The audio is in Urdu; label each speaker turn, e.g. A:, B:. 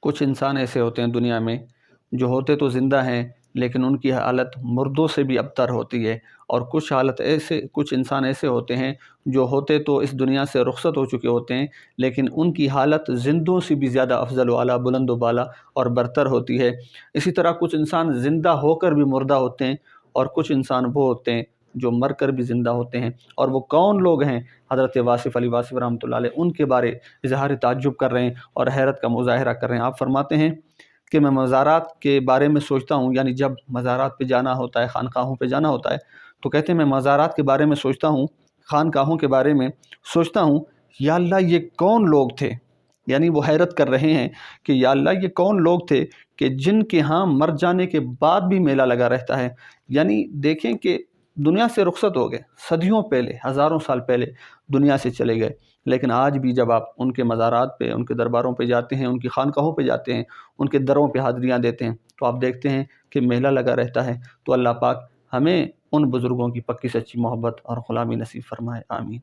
A: کچھ انسان ایسے ہوتے ہیں دنیا میں جو ہوتے تو زندہ ہیں لیکن ان کی حالت مردوں سے بھی ابتر ہوتی ہے، اور کچھ انسان ایسے ہوتے ہیں جو ہوتے تو اس دنیا سے رخصت ہو چکے ہوتے ہیں لیکن ان کی حالت زندوں سے بھی زیادہ افضل و اعلیٰ، بلند و بالا اور برتر ہوتی ہے۔ اسی طرح کچھ انسان زندہ ہو کر بھی مردہ ہوتے ہیں، اور کچھ انسان وہ ہوتے ہیں جو مر کر بھی زندہ ہوتے ہیں۔ اور وہ کون لوگ ہیں؟ حضرت واصف علی واصف رحمۃ اللہ علیہ ان کے بارے اظہار تعجب کر رہے ہیں اور حیرت کا مظاہرہ کر رہے ہیں۔ آپ فرماتے ہیں کہ میں مزارات کے بارے میں سوچتا ہوں، یعنی جب مزارات پہ جانا ہوتا ہے، خانقاہوں پہ جانا ہوتا ہے، تو کہتے ہیں میں مزارات کے بارے میں سوچتا ہوں، خانقاہوں کے بارے میں سوچتا ہوں، یا اللہ یہ کون لوگ تھے؟ یعنی وہ حیرت کر رہے ہیں کہ یا اللہ یہ کون لوگ تھے کہ جن کے ہاں مر جانے کے بعد بھی میلہ لگا رہتا ہے۔ یعنی دیکھیں کہ دنیا سے رخصت ہو گئے، صدیوں پہلے، ہزاروں سال پہلے دنیا سے چلے گئے، لیکن آج بھی جب آپ ان کے مزارات پہ، ان کے درباروں پہ جاتے ہیں، ان کی خانقاہوں پہ جاتے ہیں، ان کے دروں پہ حاضریاں دیتے ہیں، تو آپ دیکھتے ہیں کہ میلہ لگا رہتا ہے۔ تو اللہ پاک ہمیں ان بزرگوں کی پکی سچی محبت اور غلامی نصیب فرمائے، آمین۔